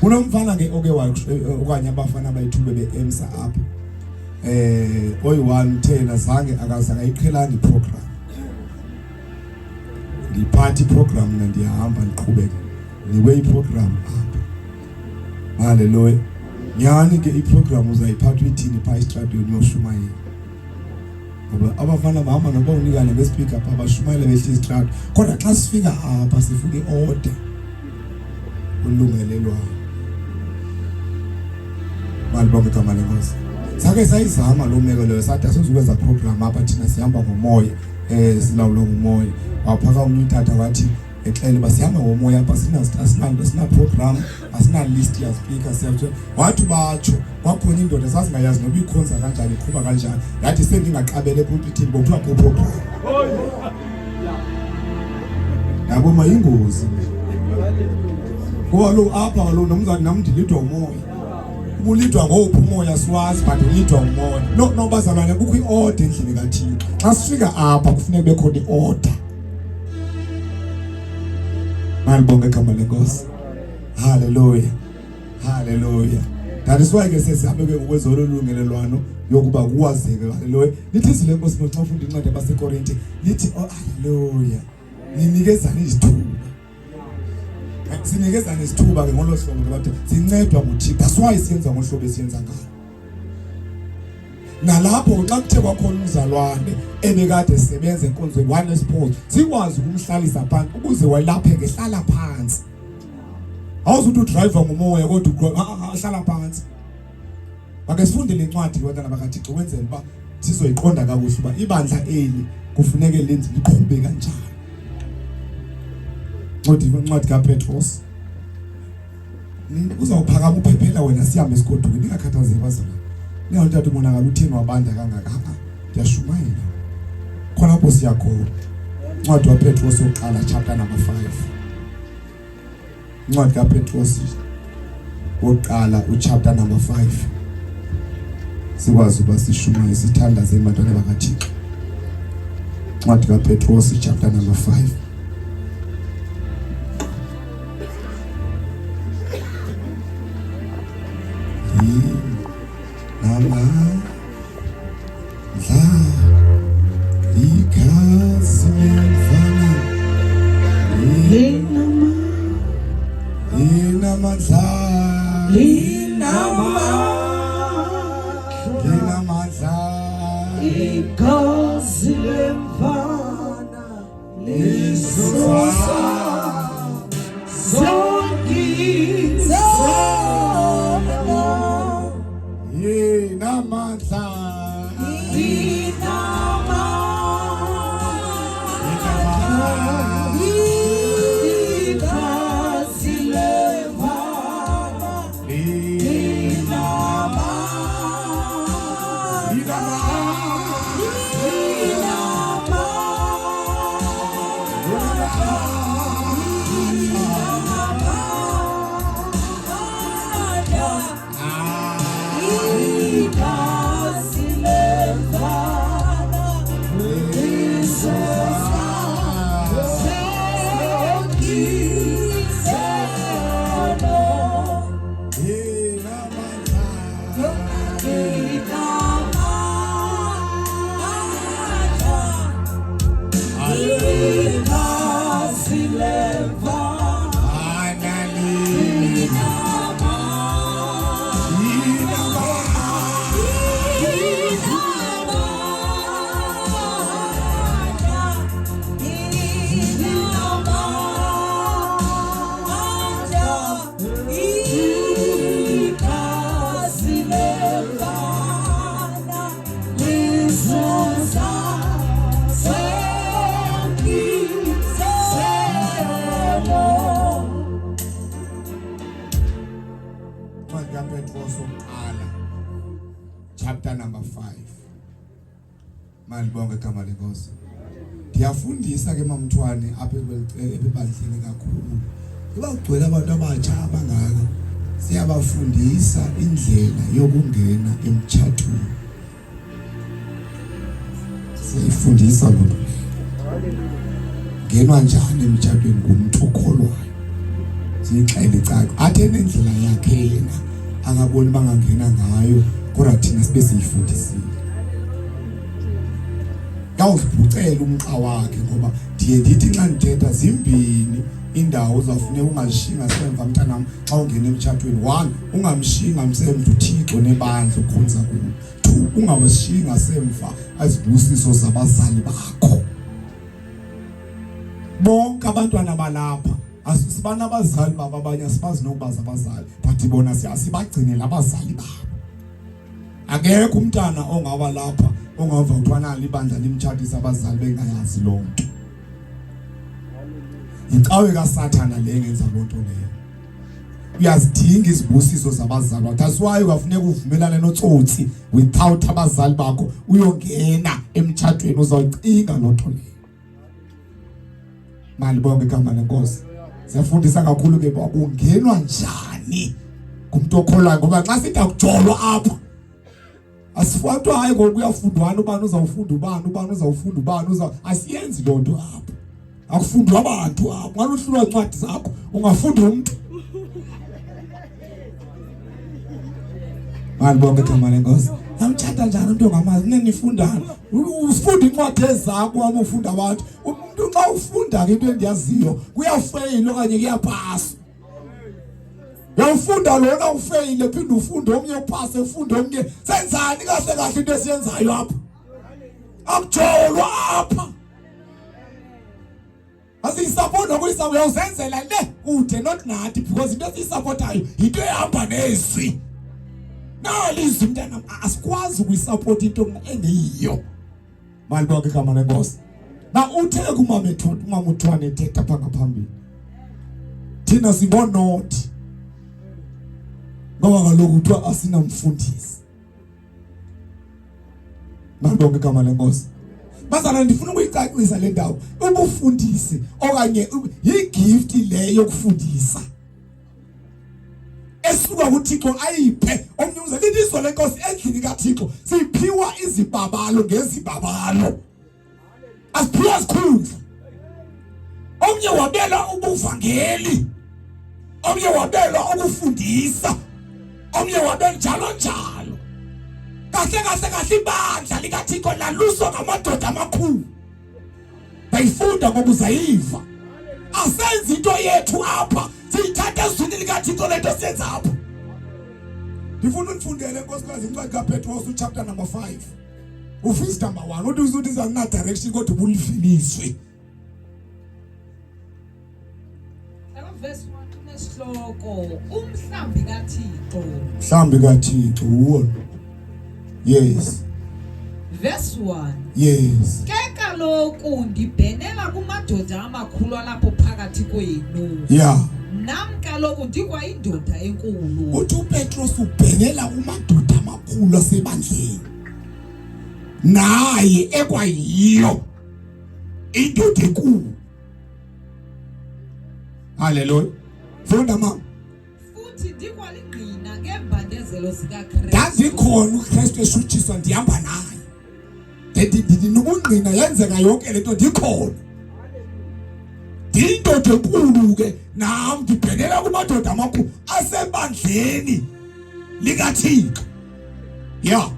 Unomfana ke oke okanye abafana abayithube beemsa apha. Oyi-110 azange ayiqhelanga iprogram. Ngiphathi iprogram mina ndiyahamba ndiqhubeka. Niwe iprogram apha. Hallelujah. Nyani ke iprogram uzayiphatha uyithini pha estradweni yoshumayela. Ngoba abafana bahamba noba unikane ngespeaker apha bashumayela behlisa istrad. Kodwa xa sifika apha sifuna iorder. Ulungelelwayo. Malibonke igama lenkosi. Sake sayizama lo meko leyo sathi asizukwenza program apha thina sihamba ngomoya silawulwa ngumoya. Waphaka umntata wathi exele basihamba ngomoya apha sina program asina list ya speaker siyathi wathi batsho kwakhona indoda sasingayazi noba ikhonza kanjani iqhuba kanjani yathi sengingaqabele epulpitini bopha program. Yabo mayingozi. Kuba lo apha lo nomzana namndilidwa umoya. Ulidwa ngophi umoya siwazi but ulidwa umoya. No bazalwane kukho iorder endlini kaThixo. Xa sifika apha kufuneka bekhona iorder. Malibonke igama lenkosi. Hallelujah. Hallelujah. That is why ke sesihambe ke ukwezolulungelelwano yokuba kuwazeke. Hallelujah. Lithi sile nkosi xa ufunda incwadi yabaseKorinte lithi oh hallelujah. Ninikezana izithuba. Sinikezana izithuba ke ngolo hlobo ngabantu sincedwa nguThixo. That's why siyenza ngohlobo esiyenza ngalo. Nalapho xa kuthe kwakhona umzalwane ebekade sebenza enkonzweni one sport sikwazi ukumhlalisa phansi ukuze wayelapheke hlala phansi. Awuzuthi udriver ngomoya kodwa hlala phansi. Ake sifunde le ncwadi wena nabakaThixo wenzela uba sizoyiqonda kakuhle uba ibandla eli kufuneke lenze liqhube kanjani. Incwadi kaPetros. Uzawuphakama uphephela wena sihambe esigodukweni ningakhathazeki bazalwane. Niyawuthatha umonakalo utheni wabanda kangaka. Ndiyashumayela. Khona lapho siyakhona. Incwadi kaPetros oqala chapter number 5. Incwadi kaPetros oqala uchapter number 5. Sikwazi uba sishumayele sithandaze ebantwana bakaThixo. Incwadi kaPetros chapter number 5. Chapter number 5. Malibonke igama lenkosi. Ndiyafundisa ke mamthwane apha ebandleni kakhulu. Kuba ugcwele abantu abatsha abangaka. Siyabafundisa indlela yokungena emtshatweni. Siyifundisa lo. Ngenwa njani emtshatweni ngumuntu okholwayo. siyixele icaka athe nendlela yakhe yena akaboni bangangena ngayo kodwa thina sibe siyifundisile yawuziphucela umqa wakhe ngoba ndiye ndithi nxa ndithetha zimbini indawo uzafuneka ungazishinga semva mntanami xa ungena emtshatweni 1 ungamshinga msemva uThixo nebandla ukhonza kulo 2 ungawashinga semva azibusiso zabazali bakho bonke abantwana balapha asibana abazali baba abanye asibazi nokubaza abazali but bona siyasibagcinela abazali babo akekho umntana ongaba lapha ongava uthwana libandla limtshatisa abazali bengayazi lonke incawe kaSathana le ngenza lonto leyo uyazidinga izibusiso zabazali that's why uyafuneka uvumelane notsotsi without abazali bakho uyongena emtshatweni uzawucinga lonto leyo mali bonke igama lenkosi siyafundisa kakhulu ke kungenwa njani kumuntu okholwayo ngoba xa sithi akujolwa apha asifundwa hayi ngoku uyafundwana ubani uzawufunda ubani uzawufunda ubani asiyenzi lonto apha akufundwa abantu apha ngaluhlulwa incwadi zakho ungafunda umuntu mali bonke igama lenkosi amthatha njani umuntu ongamazi nenifundana ufunda incwadi ezakho uma ufunda abantu umuntu xa ufunda ke into endiyaziyo kuyafail okanye kuyapasa uyafunda lona ufail phinde ufunde omnye upase ufunde omnye senzani kahle into esiyenzayo apha akujolwa apha asiyisapota kuyisa uyawuzenzela le ude not nathi because into esiyisapothayo into ehamba nezwi nalizwi mntana asikwazi ukuyisupport into engeyiyo mali bonke igama lenkosi na uthe kumama uthwane ethetha pha ngaphambili thina singonothi ngoba kaloku kuthiwa asinamfundisi mali bonke igama lenkosi bazana ndifuna ukuyicacisa le ndawo ubufundisi okanye yigift leyo yokufundisa esuka kuThixo ayiphe omnyuza lidizwe lenkosi endlini kaThixo siphiwa izibabalo ngezibabalo asiphiwa sikhundla omnye wabela ubuvangeli omnye wabela ukufundisa omnye wabela njalo kahle ibandla likaThixo laluswa ngamadoda amakhulu bayifunda ngoba uzayiva asenzi into yethu apha siyithatha ezwini likaThixo lento siyenza apha ndifuna unifundele nkosikazi incwadi kaPetros chapter number 5 ufisa number 1 uthi uzuthi zangina direction kodwa ubulifiniswe verse 1 kunehloko umhlambi kaThixo mhlambi kaThixo uwona yes verse 1 yes ke kaloku ndibhenela kumadoda amakhulu alapho phakathi kwenu yeah nami kaloku ndikwa indoda enkulu uthi uPetros ubhenela kumadoda amakhulu asebandleni naye ekwayiyo indoda enkulu haleluya funda mama futhi ndikwalingqina ngembandezelo zikaKristu ndazikhona uKristu eshutshiswa ndihamba naye ndinobungqina yenzeka yonke lento ndikhona indoda enkulu ke nami ndibhenela kumadoda amakhulu asebandleni likaThixo yeah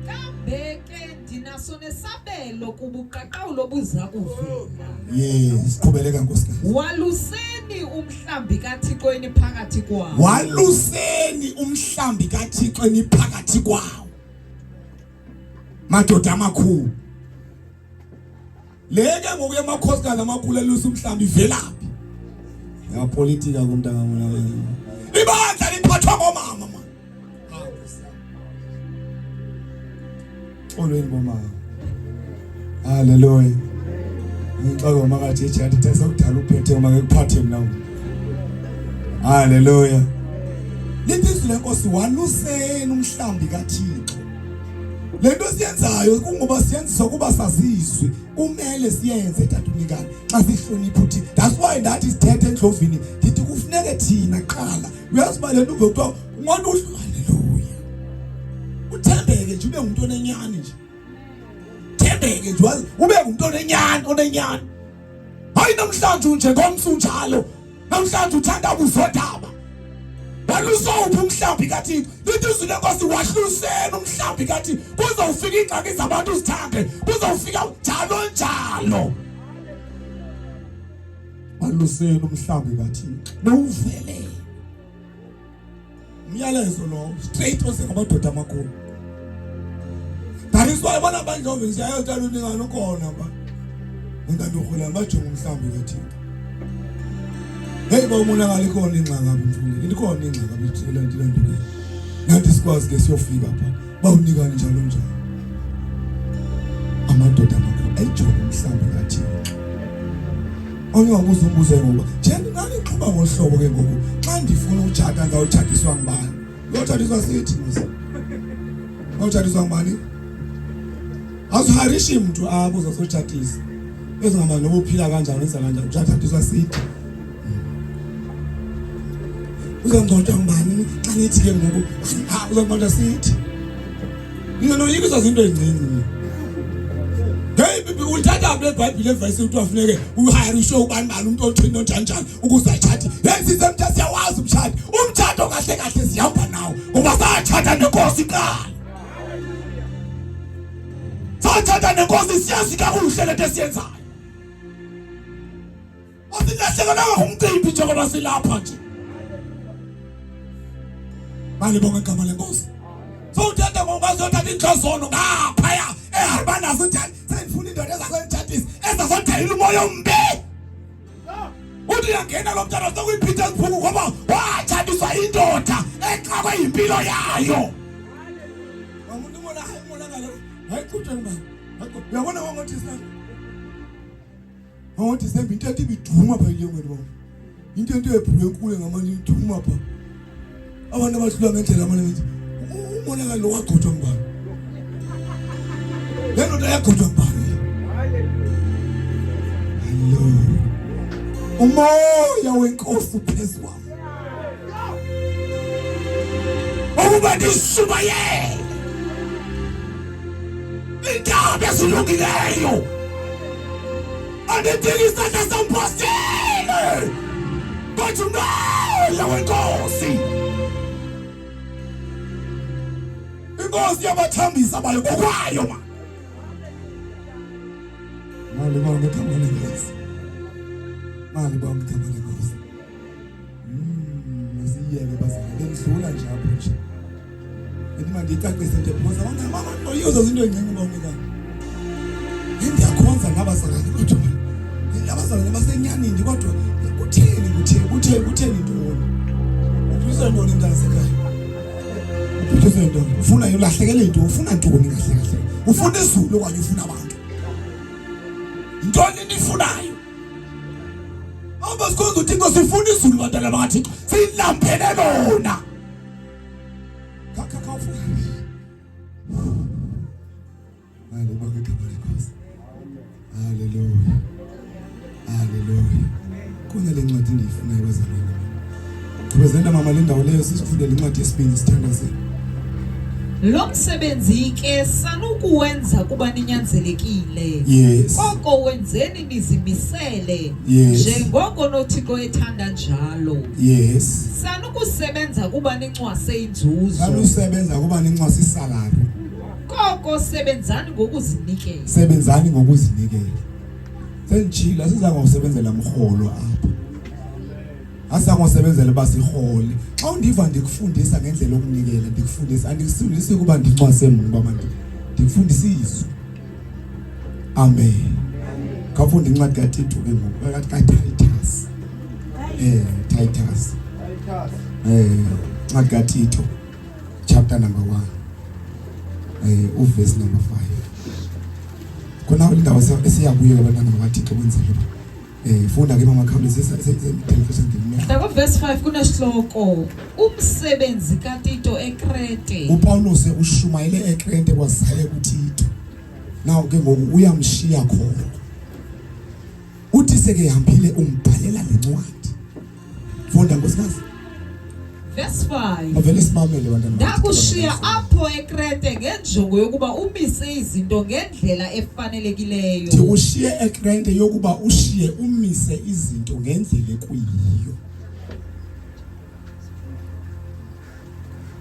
kambe ke ndinaso nesabelo kubuqaqawulo obuza kuvela yes qhubeleka nkosikazi waluseni umhlambi kaThixo eniphakathi kwawo waluseni umhlambi kaThixo eniphakathi kwawo madoda amakhulu leke ngokuye emakhosikazi amakhulu elusa umhlambi ivelaphi ya politika kumntana wona ibandla liphathwa ngomama man olweni bomama haleluya ngixoxa makathi echathi tesa udala uphethe uma ngekuphathe mina haleluya lithizwe lenkosi waluseni umhlambi kaThixo lento siyenzayo kungoba siyenziswa kuba sazizwe kumele siyenze tatumnikani xa sihlonipha uthi that's why that is thethe endlovini ndithi kufuneke thina qala uyazibale into ukuthiwa umuntu haleluya uthembeke nje ube umuntu onenyani nje thembeke nje ube umuntu onenyani hayi namhlanje nje ngomsunjalo namhlanje uthanda ubuzodaba walusophi umhlambi kaThixo lithi izwi lenkosi wahluseni umhlambi kaThixo kuzofika ingxaki zabantu zithange kuzofika njalo waluseni umhlambi kaThixo nowuvele umyalezo lo straight osengamadoda amakhulu dariswa bona bandlove nje ayothala uningano khona ba ngani ukhula bajonga umhlambi kaThixo hey ba umonakala ikhona ingxa ngabe mfuni ikhona ingxa ngabe ithela into ke nathi sikwazi ke siyofika pha bawunikana njalo amadoda amakhulu ayijonga umhlambi kaThixo onyabuza umbuzo ngoba njeni nani xhoba ngohlobo ke ngoku xa ndifuna utshata ngawutshatiswa ngubani uyotshatiswa sithi mse uyotshatiswa ngubani aziharishi umuntu abuza sotshatisa ezingama noba uphila kanjani wenza kanjani utshatiswa sithi uzongcotshwa ngubani xa nithi ke ngoku uzongcotshwa sithi nginoyikisa izinto ezincane hey ulithatha leBhayibhile evesi ukuthi wafuneke uharisho ubani bani umuntu othini onjani ukuze ayithathe lenzize mthatha siyawazi umthatho kahle siyahamba nawo ngoba sathatha nenkosi iqala sathatha nenkosi siyazi kakuhle lento esiyenzayo asilahlekana ngumcimbi njengoba silapha nje mali bonke igama lenkosi sowuthatha ngokuzothatha inhlozono ngaphaya eharbana sothani sendifuna indoda ezakwentshatisa ezazodayila umoya ombi uthi yangena lo mntana sokuyiphitha eziphuku ngoba watshatiswa indoda exakwe impilo yayo umuntu umonakalo hayiqhuthe ngibani uyabona ngokuthi ngokuthi sembi into ethi biduma pha ilengweni bonke into ebhulu enkulu ngamanje iduma pha abantu abahlula ngendlela amanye umonakalo lo waqhutha ngibani lento ayaqhutha ngibani hello umoya wenkosi phezu kwami ukuba ndishumayele indaba ezilungileyo andidingi isandla sompostile kodwa umoya wenkosi inkosi yabathambisa bayo kokwayo ma mali bonke igama lenkosi mali bonke igama lenkosi masiyeke bazana bendlula nje apho nje edima ndicacise nje because abantu oyizo izinto ezincinci bawunikana ngiyakhonza ngabazalwane kodwa abazalwane basenyanini kodwa kutheni intoni uphisa intoni intana sekhaya uphisa intoni ufuna yolahlekele into ufuna intoni kahle ufuna izulu okanye ufuna abantu intoni nifunayo abasikhoza ukuthi inkosi ifuna izulu bantwana bakaThixo silambele lona Hallelujah. Kuna lencwadi endiyifunayo bazalwane. Ngibezela mama le ndawo leyo sisifundele incwadi yesibini sithandaze. Lo msebenzi ke sanukuwenza kuba ninyanzelekile. Yes. Koko wenzeni nizimisele. Yes. Njengoko noThixo ethanda njalo. Yes. Sanukusebenza kuba nincwase inzuzo. Sanusebenza kuba nincwase isalary. Koko sebenzani ngokuzinikela. Sebenzani ngokuzinikela. Senjila siza ngosebenzela umholo apha. Asa ngosebenzela basihole. Xa undiva ndikufundisa ngendlela yokunikela ndikufundisa andisifundisi kuba ndinxwase Mungu abantu. Ndikufundisa izwi. Amen. Kafunda incwadi kaThixo ke ngoku kaTitus. Titus. Incwadi kaThixo chapter number 1. Uverse number 5. Khona indawo esiyabuye abantwana bakaThixo kwenzele funda ke mama khawuleza television ngimnyama. Lapha verse 5 kunesihloko umsebenzi kaThixo eKrete. uPaulus ushumayele eKrete kwasale kuThixo. Naw ke ngoku uyamshiya khona. Uthi seke hambile umbhalela lencwadi. Funda nkosikazi. Verse 5. Avele simamele bantwana. Ndakushiya apho eKrete ngenjongo yokuba umise izinto ngendlela efanelekileyo. Ndikushiye eKrete yokuba ushiye umise izinto ngendlela ekuyiyo.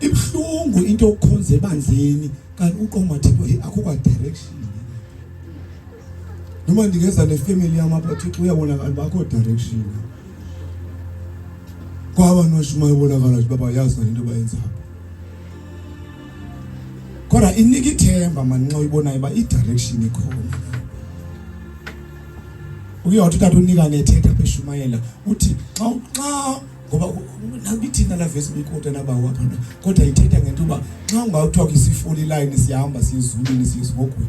ibhlungu into okukhonza ebandleni kanti uqoma Thixo akukwa direction. Noma ndingeza nefamily yami apha Thixo uyabonakala bakho direction. Kwaba noshuma ebonakala ukuthi baba yazi into bayenzayo. Kodwa inika ithemba manje nxa uyibonayo ba i-direction ikhona. Uyathi uthatha unika nethetha apha eShumayela uthi xa ngoba nabithina la verse bikhoda nabawo apha kodwa ithetha ngento uba xa ungawuthoka isifuli line siyahamba siyizulwini siyizigogweni.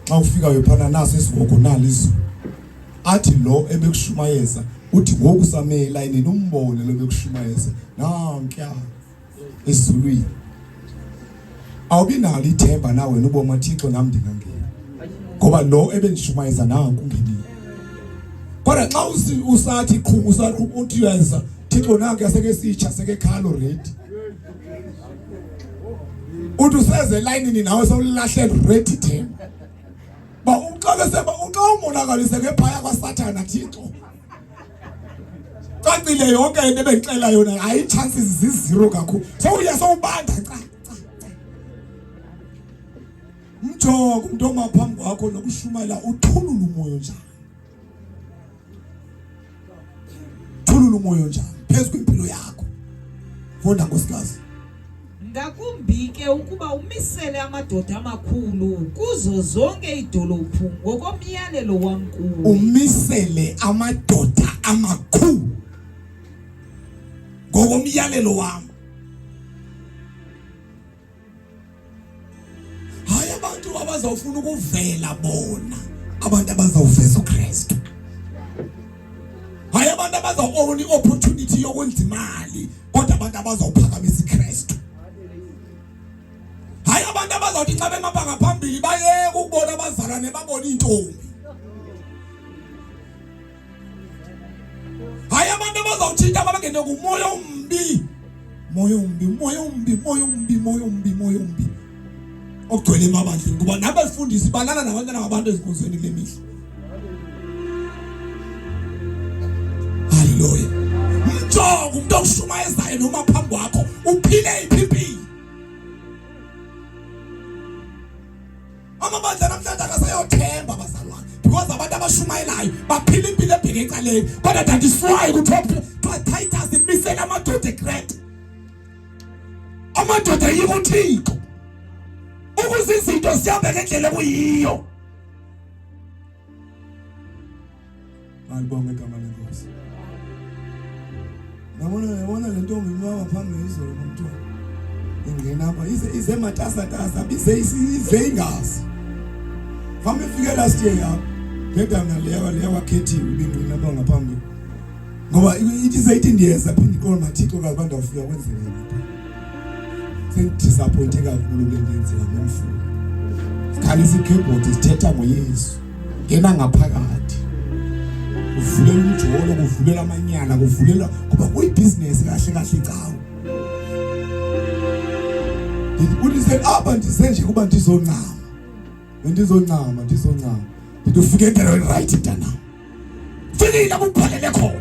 Xa ufikayo phana naso esigogo nalo izulu. Athi lo ebekushumayeza uthi ngoku same line nombone lo bekushumayeza nankuya ezulwini. Awubinalo ithemba nawe noboma Thixo nami ndingangena. Ngoba lo ebengishumayeza nanku ungenile. Kodwa xa usathi qhu usaqhu uthi uyenza Thixo nanku yaseke sitsha seke khalo ready. Uthi useze line nawe sowulahle ready themba. Ba uqale seba uqa umonakalise ngephaya kwaSathana Thixo. Qaqile yonke into ebengixela yona hayi chances zizero kakhulu. So uya sowubanda cha. Mthoko umuntu omaphambi kwakho lokushumayela uthulula umoya njani. Thulula umoya njani phezu kwempilo yakho. Fonda nkosikazi. Ngakumbi ke ukuba umisele amadoda amakhulu kuzo zonke idolophu ngokomyalelo wamkhulu. Umisele amadoda amakhulu ngokomyalelo wami. Hayi abantu abazofuna ukuvela bona, abantu abazoveza uKristu. Hayi abantu abazo-own i-opportunity yokwenza imali, kodwa abantu abazophakamisa iKristu. Hayi abantu abazothi xa bemapha ngaphambili bayeke ukubona abazalwane babona intombi. Hayi abantu abazothinta abangene kumoya ombi. Moya ombi. Ogcwele emabandleni kuba nabafundisi balala nabantwana babantu ezinkonzweni kule mihla. Hallelujah. Mthoko umuntu okushumayezayo noma phambi kwakho uphile iphiphi. Amabandla namhlanje akasayothemba bazalwane because abantu abashumayelayo baphila impilo ebheke eqaleni kodwa that is why kuthiwa Titus imisela amadoda eGrete. Amadoda yiko Thixo ukuze izinto zihambe ngendlela kuyiyo. Alibonge igama lenkosi. Nabona le ntombi mama phambi izolo nomntwana. Ingena apha ize matasa bize ingazi. Fami fike last year ya. Ngeda ngaleya wakhethiwe ibingqina lapha ngaphambili. Ngoba ithi seyithi ndiyeza phinde iqolo maThixo kabantu awufika kwenzeke into. Disappointed kakhulu le nto yenzeka ngomfundo. Sikhalisa ikeyboard sithetha ngoYesu. Ngena ngaphakathi. Kuvulela umjolo, kuvulela amanyana, kuvulela kuba kuyibusiness kahle cawo. Uthi apha ndize nje kuba ndizoncama. Ndizoncama. Ndifike endaweni right dana. Fikile ukuphalele khona.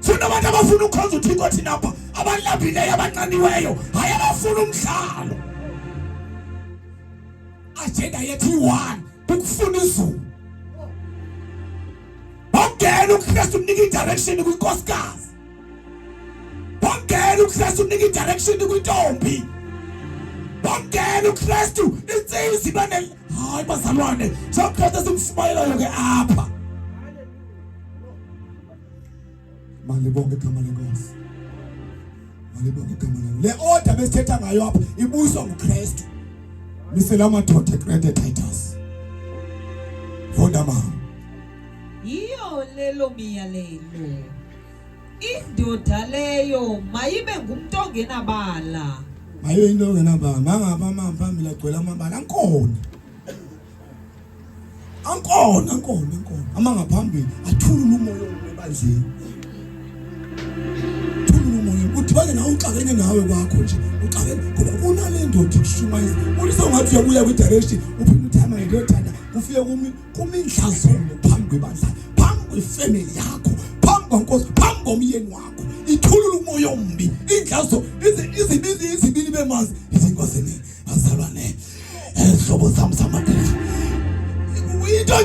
Funa abantu abafuna ukukhonza uThixo thina apha, abalabileyo abancaniweyo, hayi abafuna umdlalo. Agenda yethu i-1 ukufuna izulu. Bongena uKristu unika i-direction kwinkosikazi. Bongena uKristu unika i-direction kwintombi. Bongena uKristu insizwa ibane hayi bazalwane sakhetha simshumayelayo ke apha. Malibonge igama lenkosi. Le order besithetha ngayo apha ibuswa nguKristu. Misela amadoda eGrete Titus. Fonda mama. Iyo lelo miyalelo. Indoda leyo mayibe ngumuntu ongenabala. Mayibe into ongenabala. Mangapha amaphambili agcwele amabala ankona. Amangaphambili athulula umoya ebandleni. Uthi bake nawe uxakene nawe kwakho nje uxakene ngoba unalento othi kushumayeza uliso ngathi uyabuya kwi-direction uphinde uthama ngeyothanda ufike kumindlazelo phambi kwebandla phambi kwefamily yakho phambi kwankosi phambi komyeni wakho ithulula umoya ombi indlazo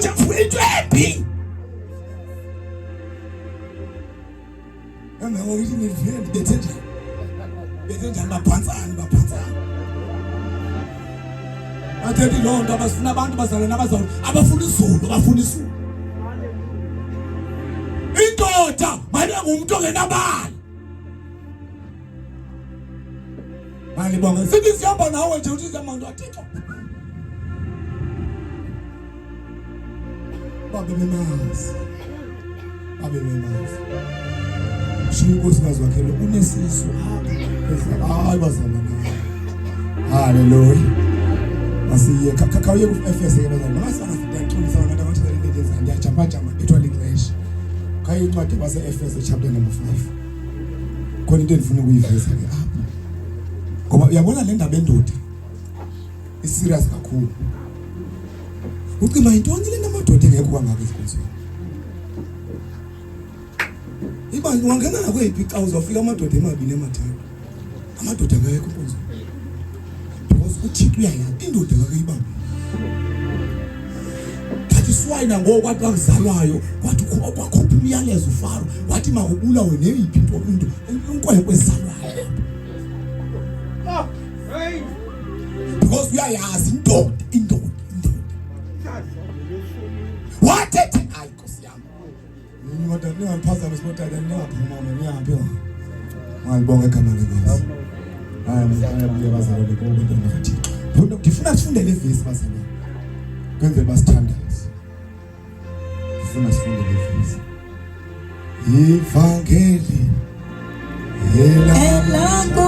indoda into embi ngokuthi nivile bethe njani baphantsana athethi lo nto abasifuna abantu bazalwa nabazalwa abafuna izulu indoda mayina ngumuntu ongenabali mali bonke sithi sihamba nawe nje uthi siyamantu athixo babe bemazi Inkosi wakhe unesisu hayi bazalwana haleluya masiye khawuye ku Efeso ke bazalwana masana siyaxolisa abantu abathi balindezana ndiyajamba ethwala ixesha khayi incwadi base Efeso chapter number 5 khona into endifuna ukuyiveza ke apha ngoba uyabona le ndaba endoda iserious kakhulu ucima intoni le namadoda engekho kangaka ezikhosini Ibantu wangena nakwephi xa uzofika amadoda emabili emathathu amadoda akayekho konke because uThixo uyayazi indoda akayibambi thathi swayina ngokwathi akuzalwayo wathi kwakhupha umyalezo uFaro wathi makubulawe neyiphi into inkwenkwe ezalwayo because uyayazi indoda wathethe hayi Nkosi yami Ngoba ningaphazama isibotata ningaphuma niyaphila. Ngiyabonga igama lenkosi. Ngiyabonga bazalwane bonke ngathi. Ngifuna sifunde le verse bazalwane. Kwenze basithandaze. Ngifuna sifunde le verse. Ivangeli elakho